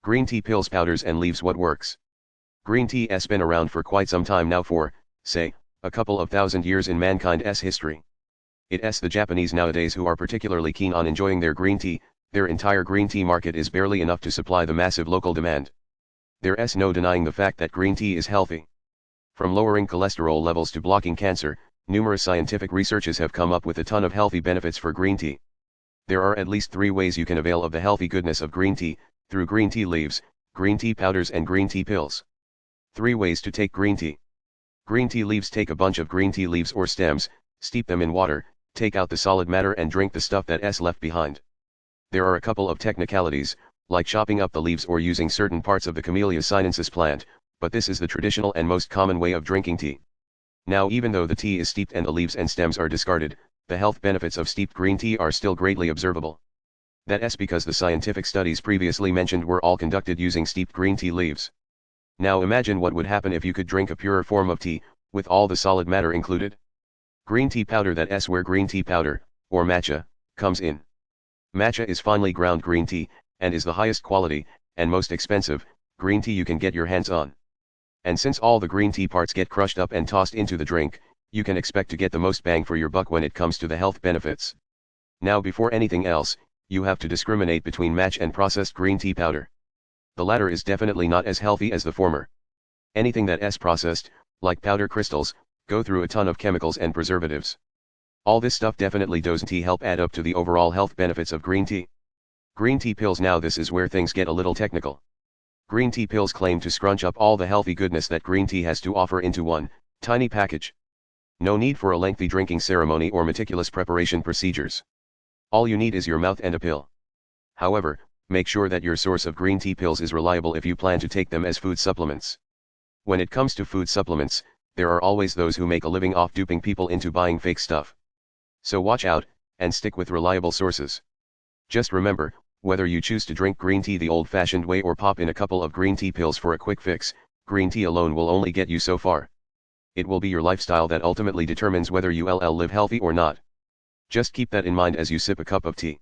Green tea pills, powders and leaves. What works? Green tea has been around for quite some time now, for, say, a couple of thousand years in mankind's history. It's the Japanese nowadays who are particularly keen on enjoying their green tea. Their entire green tea market is barely enough to supply the massive local demand. There's no denying the fact that green tea is healthy. From lowering cholesterol levels to blocking cancer, numerous scientific researches have come up with a ton of healthy benefits for green tea. There are at least 3 ways you can avail of the healthy goodness of green tea: through green tea leaves, green tea powders and green tea pills. 3 ways to take green tea. Green tea leaves. Take a bunch of green tea leaves or stems, steep them in water, take out the solid matter and drink the stuff that's left behind. There are a couple of technicalities, like chopping up the leaves or using certain parts of the camellia sinensis plant, but this is the traditional and most common way of drinking tea. Now, even though the tea is steeped and the leaves and stems are discarded, the health benefits of steeped green tea are still greatly observable. That's because the scientific studies previously mentioned were all conducted using steeped green tea leaves. Now imagine what would happen if you could drink a purer form of tea, with all the solid matter included. Green tea powder. That's where green tea powder, or matcha, comes in. Matcha is finely ground green tea, and is the highest quality, and most expensive, green tea you can get your hands on. And since all the green tea parts get crushed up and tossed into the drink, you can expect to get the most bang for your buck when it comes to the health benefits. Now, before anything else, you have to discriminate between matcha and processed green tea powder. The latter is definitely not as healthy as the former. Anything that's processed, like powder crystals, go through a ton of chemicals and preservatives. All this stuff definitely doesn't help add up to the overall health benefits of green tea. Green tea pills. Now this is where things get a little technical. Green tea pills claim to scrunch up all the healthy goodness that green tea has to offer into one tiny package. No need for a lengthy drinking ceremony or meticulous preparation procedures. All you need is your mouth and a pill. However, make sure that your source of green tea pills is reliable if you plan to take them as food supplements. When it comes to food supplements, there are always those who make a living off duping people into buying fake stuff. So watch out, and stick with reliable sources. Just remember, whether you choose to drink green tea the old-fashioned way or pop in a couple of green tea pills for a quick fix, green tea alone will only get you so far. It will be your lifestyle that ultimately determines whether you'll live healthy or not. Just keep that in mind as you sip a cup of tea.